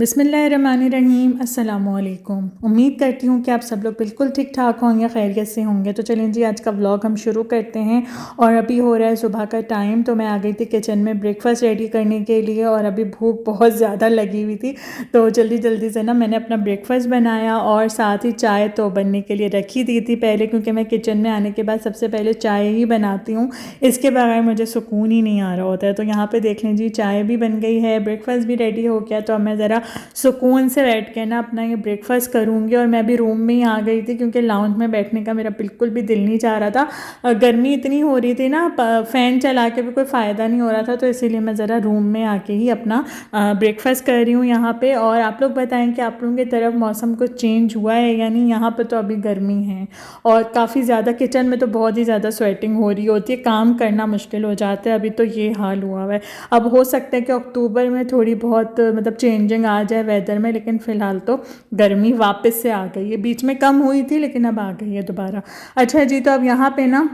बिस्मिल्लाहिर्रहमानिर्रहीम अस्सलामुअलैकुम। उम्मीद करती हूँ कि आप सब लोग बिल्कुल ठीक ठाक होंगे, खैरियत से होंगे। तो चलें जी, आज का व्लॉग हम शुरू करते हैं। और अभी हो रहा है सुबह का टाइम, तो मैं आ गई थी किचन में ब्रेकफास्ट रेडी करने के लिए। और अभी भूख बहुत ज़्यादा लगी हुई थी, तो जल्दी जल्दी से ना मैंने अपना ब्रेकफास्ट बनाया और साथ ही चाय तो बनने के लिए रखी दी थी पहले, क्योंकि मैं किचन में आने के बाद सबसे पहले चाय ही बनाती हूँ। इसके बगैर मुझे सुकून ही नहीं आ रहा होता है। तो यहाँ पर देख लें जी, चाय भी बन गई है, ब्रेकफास्ट भी रेडी हो गया। तो अब मैं ज़रा सुकून से बैठ के ना अपना ये ब्रेकफास्ट करूँगी। और मैं भी रूम में ही आ गई थी, क्योंकि लाउंज में बैठने का मेरा बिल्कुल भी दिल नहीं चाह रहा था। गर्मी इतनी हो रही थी ना, फ़ैन चला के भी कोई फ़ायदा नहीं हो रहा था। तो इसीलिए मैं ज़रा रूम में आके ही अपना ब्रेकफास्ट कर रही हूँ यहाँ पे। और आप लोग बताएं कि आप लोगों की तरफ मौसम कुछ चेंज हुआ है या नहीं। यहाँ पर तो अभी गर्मी है और काफ़ी ज़्यादा, किचन में तो बहुत ही ज़्यादा स्वेटिंग हो रही होती है, काम करना मुश्किल हो जाता है। अभी तो ये हाल हुआ है। अब हो सकता है कि अक्टूबर में थोड़ी बहुत मतलब चेंजिंग आ जाए वेदर में, लेकिन फ़िलहाल तो गर्मी वापस से आ गई है। बीच में कम हुई थी, लेकिन अब आ गई है दोबारा। अच्छा जी, तो अब यहाँ पे ना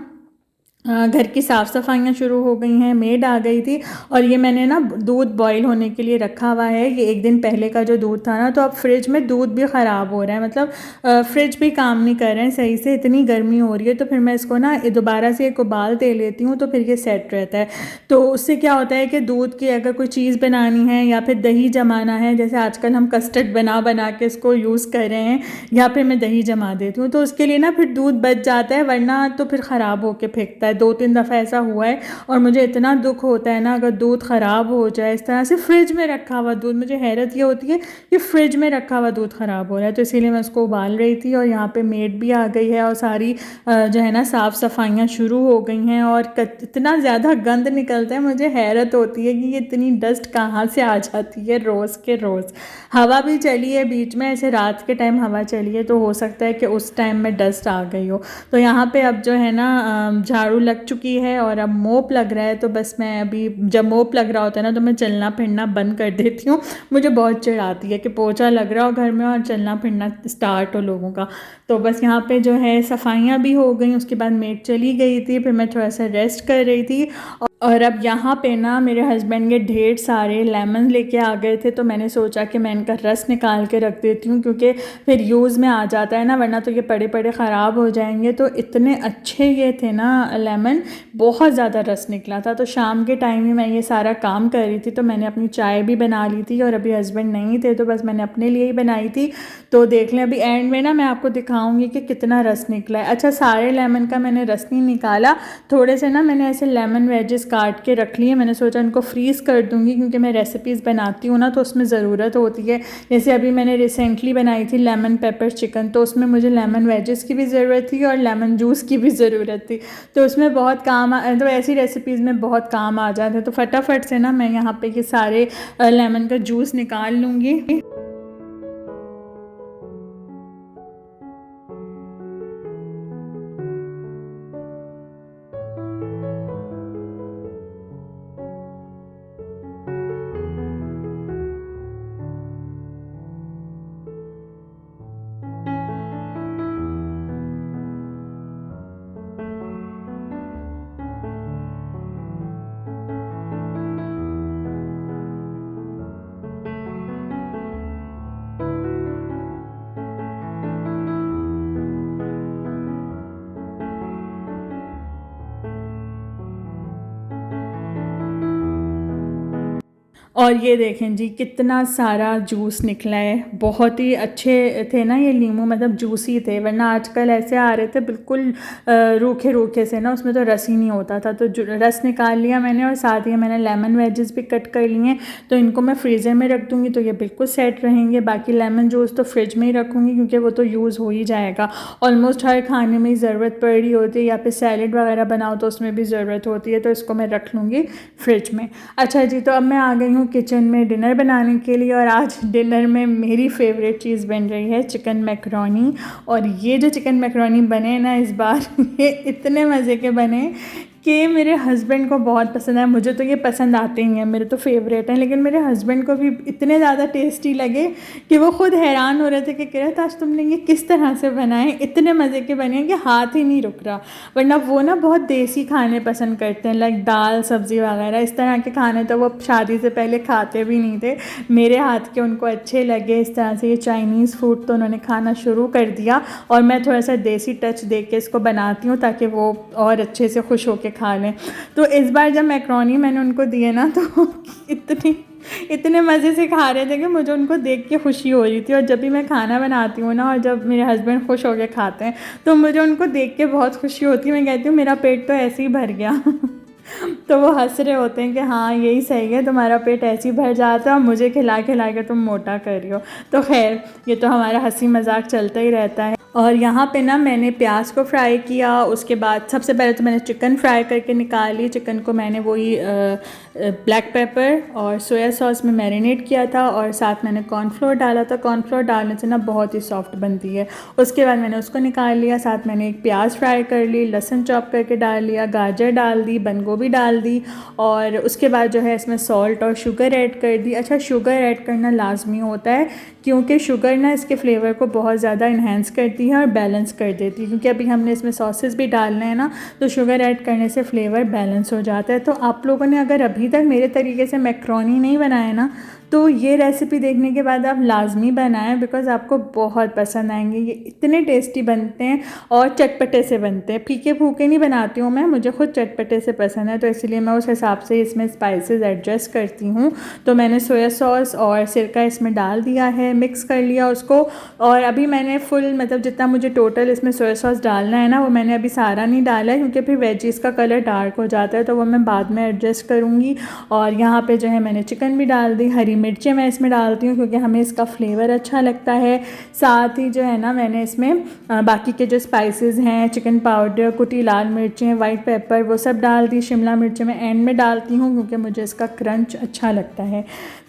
घर की साफ़ सफाइयाँ शुरू हो गई हैं। मेड आ गई थी और ये मैंने ना दूध बॉईल होने के लिए रखा हुआ है। ये एक दिन पहले का जो दूध था ना, तो अब फ्रिज में दूध भी ख़राब हो रहा है, मतलब फ्रिज भी काम नहीं कर रहे हैं सही से, इतनी गर्मी हो रही है। तो फिर मैं इसको ना दोबारा से एक उबाल दे लेती हूँ, तो फिर ये सेट रहता है। तो उससे क्या होता है कि दूध की अगर कोई चीज़ बनानी है या फिर दही जमाना है, जैसे आजकल हम कस्टर्ड बना बना के इसको यूज़ कर रहे हैं, या फिर मैं दही जमा देती हूँ, तो उसके लिए ना फिर दूध बच जाता है, वरना तो फिर ख़राब होके फेंकता है। 2-3 दफ़ा ऐसा हुआ है और मुझे इतना दुख होता है ना अगर दूध ख़राब हो जाए इस तरह से। फ्रिज में रखा हुआ दूध, मुझे हैरत ये होती है कि फ्रिज में रखा हुआ दूध ख़राब हो रहा है। तो इसीलिए मैं उसको उबाल रही थी। और यहाँ पे मेड भी आ गई है और सारी जो है ना साफ़ सफाइयाँ शुरू हो गई हैं। और इतना ज़्यादा गंद निकलता है, मुझे हैरत होती है कि ये इतनी डस्ट कहाँ से आ जाती है रोज़ के रोज़। हवा भी चली है बीच में, ऐसे रात के टाइम हवा चली है, तो हो सकता है कि उस टाइम में डस्ट आ गई हो। तो यहाँ पे अब जो है ना झाड़ू लग चुकी है और अब मोप लग रहा है। तो बस मैं अभी, जब मोप लग रहा होता है ना, तो मैं चलना फिरना बंद कर देती हूँ। मुझे बहुत चिढ़ आती है कि पोछा लग रहा हो घर में और चलना फिरना स्टार्ट हो लोगों का। तो बस यहाँ पे जो है सफाइयाँ भी हो गई, उसके बाद मेड चली गई थी, फिर मैं थोड़ा सा रेस्ट कर रही थी। और अब यहाँ पे ना मेरे हस्बैंड के ढेर सारे लेमन लेके आ गए थे, तो मैंने सोचा कि मैं इनका रस निकाल के रख देती हूँ, क्योंकि फिर यूज़ में आ जाता है ना, वरना तो ये पड़े पड़े ख़राब हो जाएंगे। तो इतने अच्छे ये थे ना लेमन, बहुत ज़्यादा रस निकला था। तो शाम के टाइम ही मैं ये सारा काम कर रही थी, तो मैंने अपनी चाय भी बना ली थी। और अभी हस्बैंड नहीं थे, तो बस मैंने अपने लिए ही बनाई थी। तो देख लें, अभी एंड में ना मैं आपको दिखाऊंगी कि कितना रस निकला है। अच्छा, सारे लेमन का मैंने रस नहीं निकाला, थोड़े से ना मैंने ऐसे लेमन वेजेस काट के रख लिए। मैंने सोचा इनको फ्रीज़ कर दूंगी, क्योंकि मैं रेसिपीज़ बनाती हूँ ना, तो उसमें ज़रूरत होती है। जैसे अभी मैंने रिसेंटली बनाई थी लेमन पेपर चिकन, तो उसमें मुझे लेमन वेजेस की भी ज़रूरत थी और लेमन जूस की भी ज़रूरत थी। तो उसमें बहुत काम, तो ऐसी रेसिपीज़ में बहुत काम आ जाते हैं। तो फटाफट से ना मैं यहाँ पे ये सारे लेमन का जूस निकाल लूँगी। और ये देखें जी, कितना सारा जूस निकला है। बहुत ही अच्छे थे ना ये नींबू, मतलब जूसी थे, वरना आजकल ऐसे आ रहे थे बिल्कुल रूखे रूखे से ना, उसमें तो रस ही नहीं होता था। तो रस निकाल लिया मैंने, और साथ ही मैंने लेमन वेजेस भी कट कर लिए हैं। तो इनको मैं फ्रीज़र में रख दूँगी, तो ये बिल्कुल सेट रहेंगे। बाकी लेमन जूस तो फ्रिज में ही रखूँगी, क्योंकि वो तो यूज़ हो ही जाएगा। ऑलमोस्ट हर खाने में ज़रूरत पड़ रही होती है, या फिर सैलड वगैरह बनाओ तो उसमें भी ज़रूरत होती है। तो इसको मैं रख लूँगी फ्रिज में। अच्छा जी, तो अब मैं आ गई हूँ किचन में डिनर बनाने के लिए। और आज डिनर में मेरी फेवरेट चीज़ बन रही है चिकन मैकरोनी। और ये जो चिकन मैकरोनी बने ना इस बार ये इतने मज़े के बने कि मेरे हस्बैंड को बहुत पसंद है। मुझे तो ये पसंद आते ही हैं, मेरे तो फेवरेट हैं, लेकिन मेरे हस्बैंड को भी इतने ज़्यादा टेस्टी लगे कि वो खुद हैरान हो रहे थे कि किरत आज तुमने ये किस तरह से बनाए, इतने मज़े के बने कि हाथ ही नहीं रुक रहा। वरना वो ना बहुत देसी खाने पसंद करते हैं, लाइक दाल सब्ज़ी वगैरह, इस तरह के खाने तो वो शादी से पहले खाते भी नहीं थे। मेरे हाथ के उनको अच्छे लगे, इस तरह से ये चाइनीज़ फूड तो उन्होंने खाना शुरू कर दिया। और मैं थोड़ा सा देसी टच दे के इसको बनाती हूँ ताकि वो और अच्छे से खुश होकर खा लें। तो इस बार जब मैक्रोनी मैंने उनको दिए ना तो इतने मज़े से खा रहे थे कि मुझे उनको देख के खुशी हो रही थी। और जब भी मैं खाना बनाती हूँ ना और जब मेरे हस्बैंड खुश होकर खाते हैं तो मुझे उनको देख के बहुत खुशी होती है। मैं कहती हूँ मेरा पेट तो ऐसे ही भर गया तो वो हंस रहे होते हैं कि हाँ यही सही है, तुम्हारा पेट ऐसे ही भर जाता है और मुझे खिला खिला के तुम मोटा कर रही हो। तो खैर ये तो हमारा हंसी मजाक चलता ही रहता है। और यहाँ पे ना मैंने प्याज को फ्राई किया, उसके बाद सबसे पहले तो मैंने चिकन फ्राई करके निकाली। चिकन को मैंने वही ब्लैक पेपर और सोया सॉस में मैरिनेट किया था और साथ मैंने कॉर्नफ्लोर डाला था। कॉर्नफ्लोर डालने से ना बहुत ही सॉफ्ट बनती है। उसके बाद मैंने उसको निकाल लिया। साथ मैंने एक प्याज फ्राई कर ली, लहसुन चॉप करके डाल लिया, गाजर डाल दी, बंद गोभी डाल दी और उसके बाद जो है इसमें सॉल्ट और शुगर ऐड कर दी। अच्छा, शुगर ऐड करना लाजमी होता है क्योंकि शुगर ना इसके फ्लेवर को बहुत ज़्यादा इन्हेंस करती है और बैलेंस कर देती है। क्योंकि अभी हमने इसमें सॉसेस भी डालने हैं ना, तो शुगर ऐड करने से फ्लेवर बैलेंस हो जाता है। तो आप लोगों ने अगर अभी तक मेरे तरीके से मैक्रोनी नहीं बनाया ना तो ये रेसिपी देखने के बाद आप लाजमी बनाएं, बिकॉज़ आपको बहुत पसंद आएंगे। ये इतने टेस्टी बनते हैं और चटपटे से बनते हैं। फीके फूके नहीं बनाती हूँ मैं, मुझे खुद चटपटे से पसंद है, तो इसलिए मैं उस हिसाब से इसमें स्पाइसेस एडजस्ट करती हूँ। तो मैंने सोया सॉस और सिरका इसमें डाल दिया है, मिक्स कर लिया उसको। और अभी मैंने फुल मतलब जितना मुझे टोटल इसमें सोया सॉस डालना है ना वो मैंने अभी सारा नहीं डाला है, क्योंकि फिर वेजीज़ का कलर डार्क हो जाता है, तो वो मैं बाद में एडजस्ट करूँगी। और यहाँ पे जो है मैंने चिकन भी डाल दी, हरी मिर्चें मैं इसमें डालती हूँ क्योंकि हमें इसका फ्लेवर अच्छा लगता है। साथ ही जो है ना मैंने इसमें बाकी के जो स्पाइसेस हैं, चिकन पाउडर, कुटी लाल मिर्चें, वाइट पेपर, वो सब डाल दी। शिमला मिर्चें मैं एंड में डालती हूँ क्योंकि मुझे इसका क्रंच अच्छा लगता है।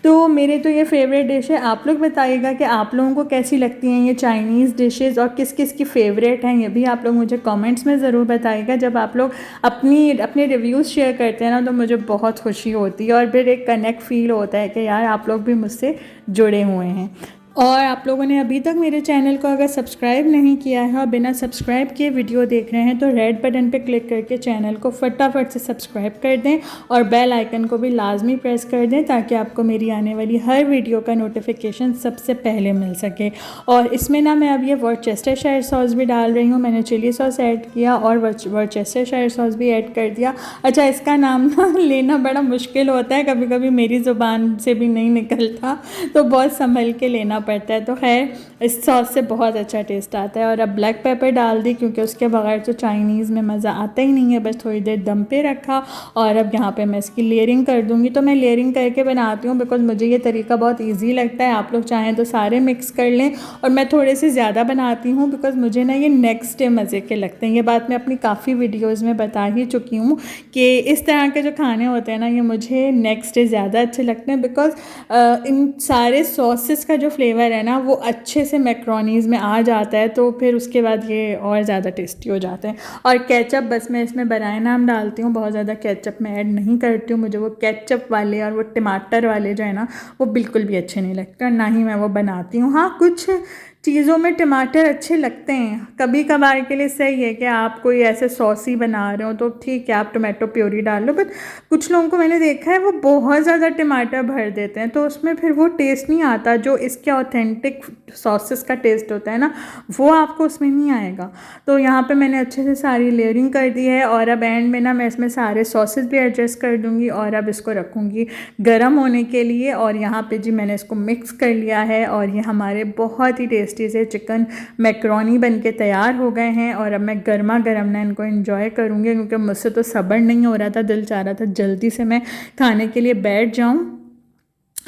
तो मेरे तो ये फेवरेट डिश है। आप लोग बताइएगा कि आप लोगों को कैसी लगती हैं ये चाइनीज़ डिशेज़ और किस किस की फ़ेवरेट हैं, ये भी आप लोग मुझे कमेंट्स में ज़रूर बताइएगा। जब आप लोग अपने रिव्यूज़ शेयर करते हैं ना तो मुझे बहुत खुशी होती है और फिर एक कनेक्ट फ़ील होता है कि यार आप लोग भी मुझसे जुड़े हुए हैं। और आप लोगों ने अभी तक मेरे चैनल को अगर सब्सक्राइब नहीं किया है और बिना सब्सक्राइब किए वीडियो देख रहे हैं तो रेड बटन पे क्लिक करके चैनल को फटाफट से सब्सक्राइब कर दें और बेल आइकन को भी लाजमी प्रेस कर दें ताकि आपको मेरी आने वाली हर वीडियो का नोटिफिकेशन सबसे पहले मिल सके। और इसमें ना मैं अब ये वर्सेस्टरशायर सॉस भी डाल रही हूँ। मैंने चिली सॉस ऐड किया और वर्सेस्टरशायर सॉस भी ऐड कर दिया। अच्छा, इसका नाम ना लेना बड़ा मुश्किल होता है, कभी कभी मेरी ज़ुबान से भी नहीं निकलता, तो बहुत संभल के लेना पड़ता है। तो खैर इस सॉस से बहुत अच्छा टेस्ट आता है। और अब ब्लैक पेपर डाल दी क्योंकि उसके बगैर तो चाइनीज़ में मज़ा आता ही नहीं है। बस थोड़ी देर दम पे रखा और अब यहाँ पे मैं इसकी लेयरिंग कर दूँगी। तो मैं लेयरिंग करके बनाती हूँ बिकॉज मुझे ये तरीका बहुत ईजी लगता है। आप लोग चाहें तो सारे मिक्स कर लें और मैं थोड़े से ज़्यादा बनाती हूँ बिकॉज मुझे ना ये नेक्स्ट डे मज़े के लगते हैं। ये बात मैं अपनी काफ़ी वीडियोज़ में बता ही चुकी हूँ कि इस तरह के जो खाने होते हैं ना ये मुझे नेक्स्ट डे ज़्यादा अच्छे लगते हैं बिकॉज इन सारे सॉसेस का जो फ्लेवर है ना वो अच्छे से मैक्रोनीज़ में आ जाता है, तो फिर उसके बाद ये और ज़्यादा टेस्टी हो जाते हैं। और केचप बस मैं इसमें बनाए नाम डालती हूँ, बहुत ज़्यादा केचप मैं ऐड नहीं करती हूँ। मुझे वो केचप वाले और वो टमाटर वाले जो है ना वो बिल्कुल भी अच्छे नहीं लगते और ना ही मैं वो बनाती हूँ। हाँ, कुछ चीज़ों में टमाटर अच्छे लगते हैं, कभी कभार के लिए सही है कि आप कोई ऐसे सॉसी बना रहे हो तो ठीक है आप टमाटो प्योरी डाल लो, बट कुछ लोगों को मैंने देखा है वो बहुत ज़्यादा टमाटर भर देते हैं तो उसमें फिर वो टेस्ट नहीं आता जो इसके ऑथेंटिक सॉसेस का टेस्ट होता है ना, वो आपको उसमें नहीं आएगा। तो यहाँ पे मैंने अच्छे से सारी लेयरिंग कर दी है और अब एंड में ना मैं इसमें सारे सॉसेस भी एडजस्ट कर दूँगी और अब इसको रखूँगी गर्म होने के लिए। और यहाँ पे जी मैंने इसको मिक्स कर लिया है और ये हमारे बहुत ही टेस्टी से चिकन मैक्रोनी बन के तैयार हो गए हैं। और अब मैं गर्मा गर्म ना इनको एंजॉय करूँगी क्योंकि मुझसे तो सब्र नहीं हो रहा था, दिल चाह रहा था जल्दी से मैं खाने के लिए बैठ जाऊँ।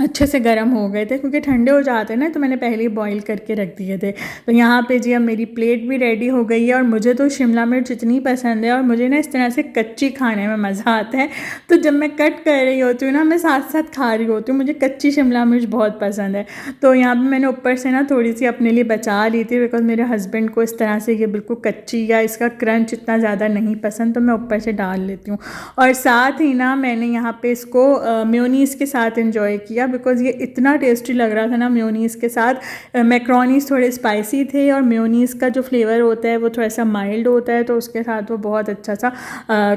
अच्छे से गर्म हो गए थे, क्योंकि ठंडे हो जाते हैं ना, तो मैंने पहले ही बॉईल करके रख दिए थे। तो यहाँ पे जी अब मेरी प्लेट भी रेडी हो गई है। और मुझे तो शिमला मिर्च इतनी पसंद है और मुझे ना इस तरह से कच्ची खाने में मज़ा आता है। तो जब मैं कट कर रही होती हूँ ना, मैं साथ साथ खा रही होती हूँ। मुझे कच्ची शिमला मिर्च बहुत पसंद है। तो यहाँ पर मैंने ऊपर से ना थोड़ी सी अपने लिए बचा ली थी, बिकॉज मेरे हस्बैंड को इस तरह से ये बिल्कुल कच्ची या इसका क्रंच इतना ज़्यादा नहीं पसंद, तो मैं ऊपर से डाल लेती हूँ। और साथ ही ना मैंने यहाँ पे इसको मेयोनीज़ के साथ इंजॉय किया, बिकॉज़ ये इतना टेस्टी लग रहा था ना मेयोनीज़ के साथ। मैक्रोनीज़ थोड़े स्पाइसी थे और मेयोनीज़ का जो फ्लेवर होता है वो थोड़ा सा माइल्ड होता है, तो उसके साथ वो बहुत अच्छा सा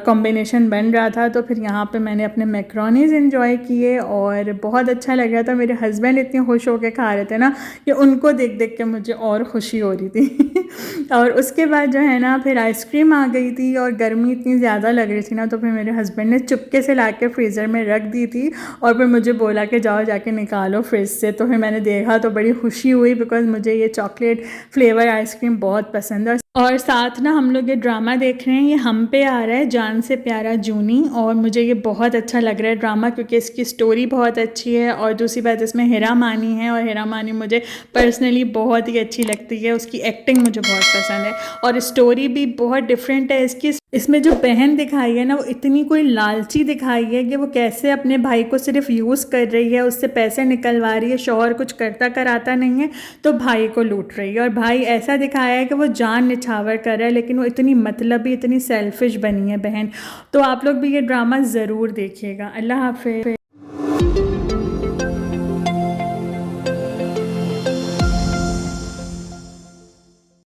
कॉम्बिनेशन बन रहा था। तो फिर यहाँ पे मैंने अपने मैक्रोनीज़ इंजॉय किए और बहुत अच्छा लग रहा था। मेरे हस्बैंड इतने खुश होकर खा रहे थे ना कि उनको देख देख के मुझे और खुशी हो रही थी। और उसके बाद जो है ना फिर आइसक्रीम आ गई थी और गर्मी इतनी ज़्यादा लग रही थी ना, तो फिर मेरे हस्बैंड ने चुपके से ला के फ्रीज़र में रख दी थी और फिर मुझे बोला कि जाओ जाके निकालो फ्रिज से। तो फिर मैंने देखा तो बड़ी खुशी हुई, बिकॉज़ मुझे ये चॉकलेट फ्लेवर आइसक्रीम बहुत पसंद है। और साथ ना हम लोग ये ड्रामा देख रहे हैं, ये हम पे आ रहा है, जान से प्यारा जूनी। और मुझे ये बहुत अच्छा लग रहा है ड्रामा, क्योंकि इसकी स्टोरी बहुत अच्छी है और दूसरी बात इसमें हेरा मानी है, और हेरा मानी मुझे पर्सनली बहुत ही अच्छी लगती है। उसकी एक्टिंग मुझे बहुत पसंद है और स्टोरी भी बहुत डिफरेंट है इसकी। इसमें जो बहन दिखाई है ना, वो इतनी कोई लालची दिखाई है कि वो कैसे अपने भाई को सिर्फ यूज़ कर रही है, उससे पैसे निकलवा रही है, शौहर कुछ करता कराता नहीं है तो भाई को लूट रही है। और भाई ऐसा दिखाया है कि वो जान निछावर कर रहा है, लेकिन वो इतनी मतलबी, इतनी सेल्फिश बनी है बहन। तो आप लोग भी ये ड्रामा ज़रूर देखिएगा। अल्लाह हाफ़िज़।